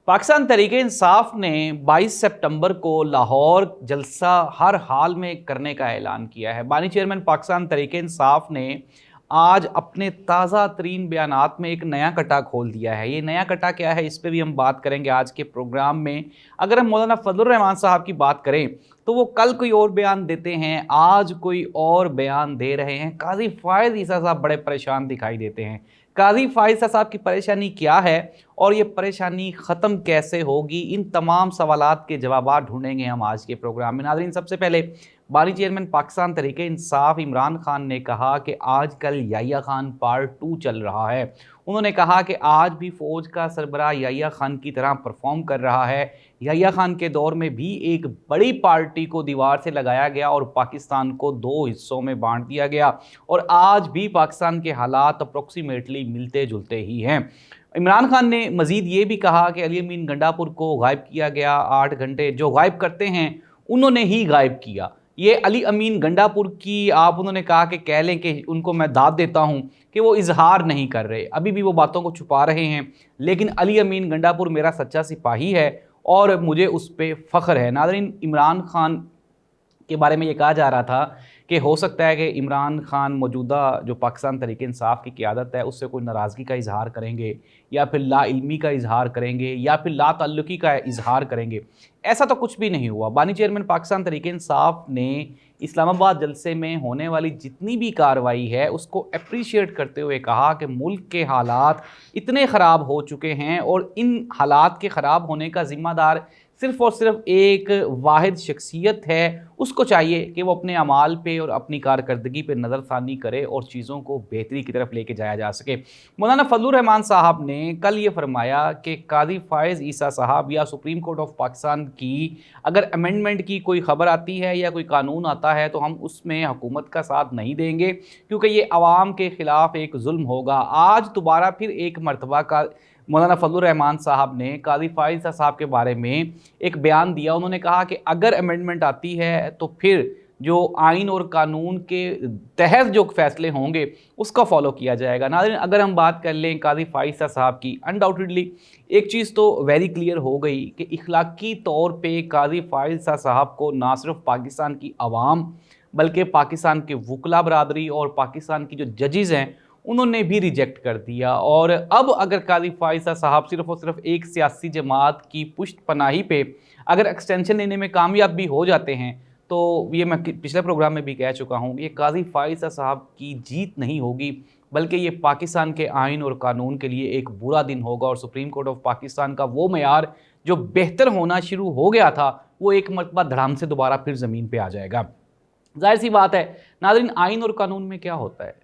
पाकिस्तान तहरीक-ए-इंसाफ ने 22 सितंबर को लाहौर जलसा हर हाल में करने का ऐलान किया है। बानी चेयरमैन पाकिस्तान तहरीक-ए-इंसाफ ने आज अपने ताज़ा तरीन बयानात में एक नया कटा खोल दिया है। ये नया कटा क्या है, इस पे भी हम बात करेंगे आज के प्रोग्राम में। अगर हम मौलाना फजलुर रहमान साहब की बात करें तो वो कल कोई और बयान देते हैं, आज कोई और बयान दे रहे हैं। काजी फायद ईसा साहब बड़े परेशान दिखाई देते हैं। काजी फायद ईसा साहब की परेशानी क्या है और ये परेशानी ख़त्म कैसे होगी, इन तमाम सवालात के जवाब ढूंढेंगे हम आज के प्रोग्राम में। नाज़रीन, सबसे पहले बानी चेयरमैन पाकिस्तान तहरीक-ए-इंसाफ इमरान खान ने कहा कि आजकल याह्या खान पार्ट 2 चल रहा है। उन्होंने कहा कि आज भी फ़ौज का सरबराह याह्या खान की तरह परफॉर्म कर रहा है। याह्या खान के दौर में भी एक बड़ी पार्टी को दीवार से लगाया गया और पाकिस्तान को 2 हिस्सों में बांट दिया गया और आज भी पाकिस्तान के हालात अप्रोक्सीमेटली मिलते जुलते ही हैं। इमरान खान ने मज़ीद ये भी कहा कि अली अमीन गंडापुर को गायब किया गया। 8 घंटे जो गायब करते हैं उन्होंने ही गायब किया। ये अली अमीन गंडापुर की आप उन्होंने कहा कि कह लें कि उनको मैं दाद देता हूँ कि वो इजहार नहीं कर रहे, अभी भी वो बातों को छुपा रहे हैं। लेकिन अली अमीन गंडापुर मेरा सच्चा सिपाही है और मुझे उस पर फ़ख्र है। नाज़रीन, इमरान खान के बारे में ये कहा जा रहा था कि हो सकता है कि इमरान खान मौजूदा जो पाकिस्तान तहरीक-ए-इंसाफ की क़यादत है उससे कोई नाराज़गी का इजहार करेंगे या फिर लाइल्मी का इजहार करेंगे या फिर ला ताल्लुकी का इजहार करेंगे। ऐसा तो कुछ भी नहीं हुआ। बानी चेयरमैन पाकिस्तान तहरीक-ए-इंसाफ ने इस्लामाबाद जलसे में होने वाली जितनी भी कार्रवाई है उसको अप्रिशिएट करते हुए कहा कि मुल्क के हालात इतने ख़राब हो चुके हैं और इन हालात के ख़राब होने का ज़िम्मेदार सिर्फ़ और सिर्फ एक वाहिद शख्सियत है। उसको चाहिए कि वो अपने अमाल पे और अपनी कारकर्दगी पे नज़रसानी करे और चीज़ों को बेहतरी की तरफ लेके जाया जा सके। मौलाना फजलुर रहमान साहब ने कल ये फरमाया कि काजी फायज़ ईसा साहब या सुप्रीम कोर्ट ऑफ पाकिस्तान की अगर अमेंडमेंट की कोई ख़बर आती है या कोई कानून आता है तो हम उसमें हुकूमत का साथ नहीं देंगे क्योंकि ये अवाम के ख़िलाफ़ एक जुल्म होगा। आज दोबारा फिर एक मरतबा का मौलाना फजलुर रहमान साहब ने काजी फायज़ ईसा साहब के बारे में एक बयान दिया। उन्होंने कहा कि अगर अमेंडमेंट आती है तो फिर जो आइन और कानून के तहत जो फैसले होंगे उसका फॉलो किया जाएगा। नाज़रीन, अगर हम बात कर लें काजी फायज़ ईसा साहब की, अनडाउटेडली एक चीज़ तो वेरी क्लियर हो गई कि इखलाकी तौर पे काजी फायज़ ईसा साहब को ना सिर्फ पाकिस्तान की आवाम बल्कि पाकिस्तान के वकला बरादरी और पाकिस्तान की जो जजेज़ हैं उन्होंने भी रिजेक्ट कर दिया। और अब अगर काजी फायज़ ईसा साहब सिर्फ़ और सिर्फ एक सियासी जमात की पुष्ट पनाही पे अगर एक्सटेंशन लेने में कामयाब भी हो जाते हैं तो ये मैं पिछले प्रोग्राम में भी कह चुका हूँ, ये काजी फायज़ ईसा साहब की जीत नहीं होगी बल्कि ये पाकिस्तान के आइन और कानून के लिए एक बुरा दिन होगा और सुप्रीम कोर्ट ऑफ पाकिस्तान का वो मेयार जो बेहतर होना शुरू हो गया था वो एक मरतबा धड़ाम से दोबारा फिर ज़मीन पर आ जाएगा। जाहिर सी बात है नाज़रीन, आइन और कानून में क्या होता है,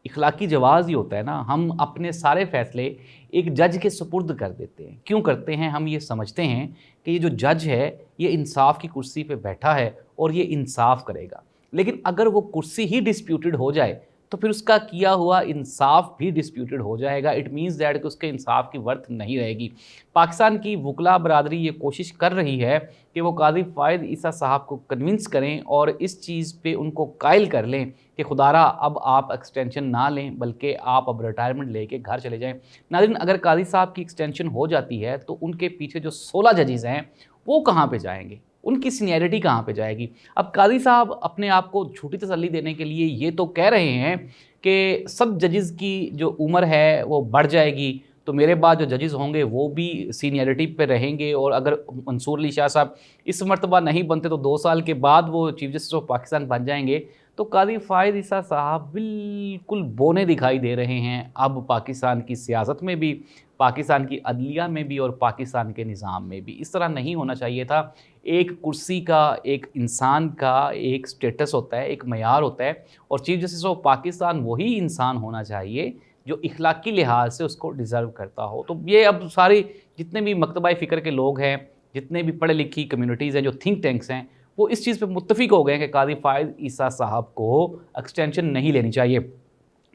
इखलाकी जवाज़ ही होता है ना। हम अपने सारे फ़ैसले एक जज के सुपुर्द कर देते हैं। क्यों करते हैं? हम ये समझते हैं कि ये जो जज है ये इंसाफ की कुर्सी पे बैठा है और ये इंसाफ करेगा। लेकिन अगर वो कुर्सी ही डिस्प्यूटेड हो जाए तो फिर उसका किया हुआ इंसाफ भी डिस्प्यूटेड हो जाएगा। इट मीन्स दैट कि उसके इंसाफ की वर्थ नहीं रहेगी। पाकिस्तान की वकला बरादरी ये कोशिश कर रही है कि वो काजी फायज़ ईसा साहब को कन्विंस करें और इस चीज़ पे उनको कायल कर लें कि खुदारा अब आप एक्सटेंशन ना लें बल्कि आप अब रिटायरमेंट लेके घर चले जाएं। नाज़रीन, अगर काजी साहब की एक्सटेंशन हो जाती है तो उनके पीछे जो 16 जजेज़ हैं वो कहाँ पे जाएंगे, उनकी सीनियरिटी कहाँ पे जाएगी। अब काजी साहब अपने आप को झूठी तसल्ली देने के लिए ये तो कह रहे हैं कि सब जजेज़ की जो उम्र है वो बढ़ जाएगी तो मेरे बाद जो जजेज़ होंगे वो भी सीनियरिटी पे रहेंगे और अगर मंसूर अली शाह साहब इस मरतबा नहीं बनते तो 2 साल के बाद वो चीफ जस्टिस ऑफ पाकिस्तान बन जाएंगे। तो काजी फायज़ ईसा साहब बिल्कुल बोने दिखाई दे रहे हैं अब पाकिस्तान की सियासत में भी, पाकिस्तान की अदलिया में भी और पाकिस्तान के निज़ाम में भी। इस तरह नहीं होना चाहिए था। एक कुर्सी का, एक इंसान का एक स्टेटस होता है, एक मयार होता है और चीफ जस्टिस ऑफ पाकिस्तान वही इंसान होना चाहिए जो इखलाकी लिहाज से उसको डिज़र्व करता हो। तो ये अब सारी जितने भी मकतबा फ़िक्र के लोग हैं, जितने भी पढ़े लिखी कम्युनिटीज़ हैं, जो थिंक टैंक्स हैं, वो इस चीज़ पे मुत्तफ़िक हो गए हैं कि काजी फायज़ ईसा साहब को एक्सटेंशन नहीं लेनी चाहिए।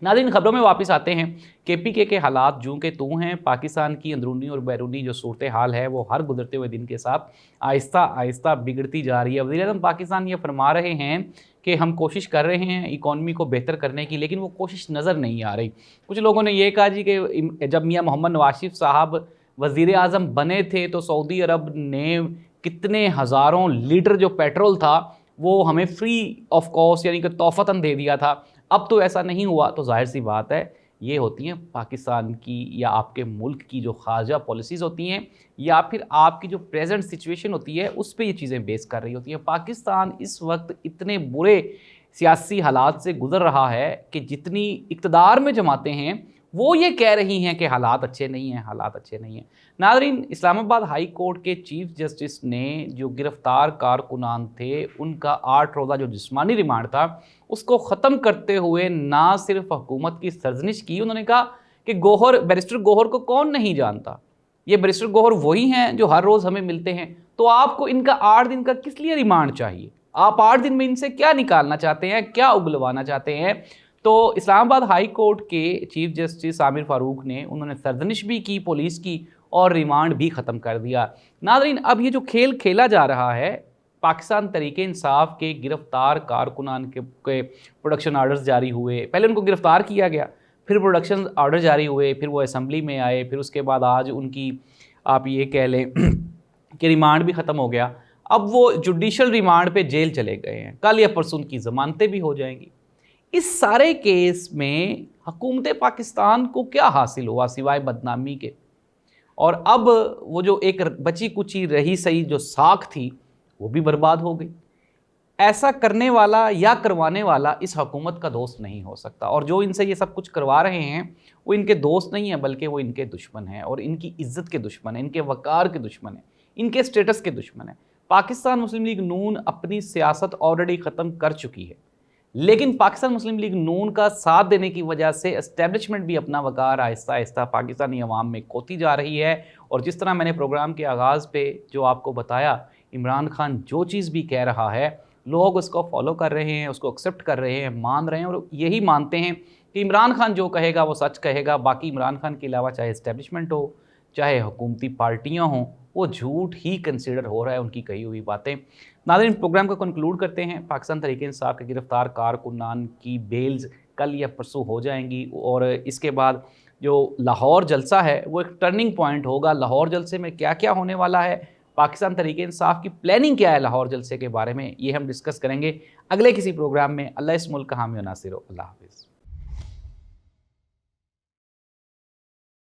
नाज़रीन, खबरों में वापस आते हैं। KPK के हालात जूं के तूं हैं। पाकिस्तान की अंदरूनी और बैरूनी जो सूरत हाल है वो हर गुजरते हुए दिन के साथ आहिस्ता आहिस्ता बिगड़ती जा रही है। वज़ीर-ए-आज़म पाकिस्तान ये फरमा रहे हैं कि हम कोशिश कर रहे हैं इकॉनमी को बेहतर करने की, लेकिन वो कोशिश नज़र नहीं आ रही। कुछ लोगों ने ये कहा जी कि जब मियाँ मोहम्मद नवाज शरीफ साहब वज़ीर आज़म बने थे तो सऊदी अरब ने कितने हज़ारों लीटर जो पेट्रोल था वो हमें फ्री ऑफ कॉस्ट यानी कि तोहफ़तन दे दिया था। अब तो ऐसा नहीं हुआ, तो ज़ाहिर सी बात है ये होती हैं पाकिस्तान की या आपके मुल्क की जो खारजा पॉलिसीज़ होती हैं या फिर आपकी जो प्रेजेंट सिचुएशन होती है उस पे ये चीज़ें बेस कर रही होती हैं। पाकिस्तान इस वक्त इतने बुरे सियासी हालात से गुज़र रहा है कि जितनी इक़्तिदार में जमातें हैं वो ये कह रही हैं कि हालात अच्छे नहीं हैं, हालात अच्छे नहीं हैं। नाज़रीन, इस्लामाबाद हाई कोर्ट के चीफ जस्टिस ने जो गिरफ़्तार कारकुनान थे उनका 8 रोज़ा जो जिस्मानी रिमांड था उसको ख़त्म करते हुए ना सिर्फ हुकूमत की सरजनिश की, उन्होंने कहा कि बैरिस्टर गौहर को कौन नहीं जानता, ये बैरिस्टर गौहर वही हैं जो हर रोज़ हमें मिलते हैं, तो आपको इनका 8 दिन का किस लिए रिमांड चाहिए? आप 8 दिन में इनसे क्या निकालना चाहते हैं, क्या उगलवाना चाहते हैं? तो इस्लामाबाद हाई कोर्ट के चीफ जस्टिस आमिर फ़ारूक ने उन्होंने सरजनिश भी की पुलिस की और रिमांड भी ख़त्म कर दिया। नाज़रीन, अब ये जो खेल खेला जा रहा है, पाकिस्तान तहरीक इंसाफ के गिरफ़्तार कारकुनान के प्रोडक्शन आर्डर्स जारी हुए, पहले उनको गिरफ़्तार किया गया, फिर प्रोडक्शन आर्डर जारी हुए, फिर वो असम्बली में आए, फिर उसके बाद आज उनकी आप ये कह लें कि रिमांड भी ख़त्म हो गया। अब वो जुडिशल रिमांड पे जेल चले गए हैं, कल या परसों उनकी ज़मानतें भी हो जाएंगी। इस सारे केस में हुकूमत पाकिस्तान को क्या हासिल हुआ सिवाय बदनामी के? और अब वो जो एक बची कुची रही सही जो साख थी वो भी बर्बाद हो गई। ऐसा करने वाला या करवाने वाला इस हुकूमत का दोस्त नहीं हो सकता, और जो इनसे ये सब कुछ करवा रहे हैं वो इनके दोस्त नहीं है बल्कि वो इनके दुश्मन हैं, और इनकी इज्जत के दुश्मन हैं, इनके वक़ार के दुश्मन हैं, इनके स्टेटस के दुश्मन हैं। पाकिस्तान मुस्लिम लीग नून अपनी सियासत ऑलरेडी ख़त्म कर चुकी है, लेकिन पाकिस्तान मुस्लिम लीग नून का साथ देने की वजह से एस्टेब्लिशमेंट भी अपना वक़ार आहिस्ता आहिस्ता पाकिस्तानी अवाम में खोती जा रही है। और जिस तरह मैंने प्रोग्राम के आगाज़ पे जो आपको बताया, इमरान खान जो चीज़ भी कह रहा है लोग उसको फॉलो कर रहे हैं, उसको एक्सेप्ट कर रहे हैं, मान रहे हैं, और यही मानते हैं कि इमरान खान जो कहेगा वो सच कहेगा। बाकी इमरान खान के अलावा चाहे एस्टेब्लिशमेंट हो, चाहे हुकूमती पार्टियाँ हों, वो झूठ ही कंसिडर हो रहा है उनकी कही हुई बातें। नाज़रीन, प्रोग्राम को कंक्लूड करते हैं। पाकिस्तान तहरीक इंसाफ के गिरफ़्तार कारकुनान की बेल्स कल या परसों हो जाएंगी, और इसके बाद जो लाहौर जलसा है वो एक टर्निंग पॉइंट होगा। लाहौर जलसे में क्या क्या होने वाला है, पाकिस्तान तहरीक इंसाफ की प्लानिंग क्या है लाहौर जलसे के बारे में, ये हम डिस्कस करेंगे अगले किसी प्रोग्राम में। अल्लाह इस मुल्क का हामी व नासिर हो। अल्लाह हाफ़िज़।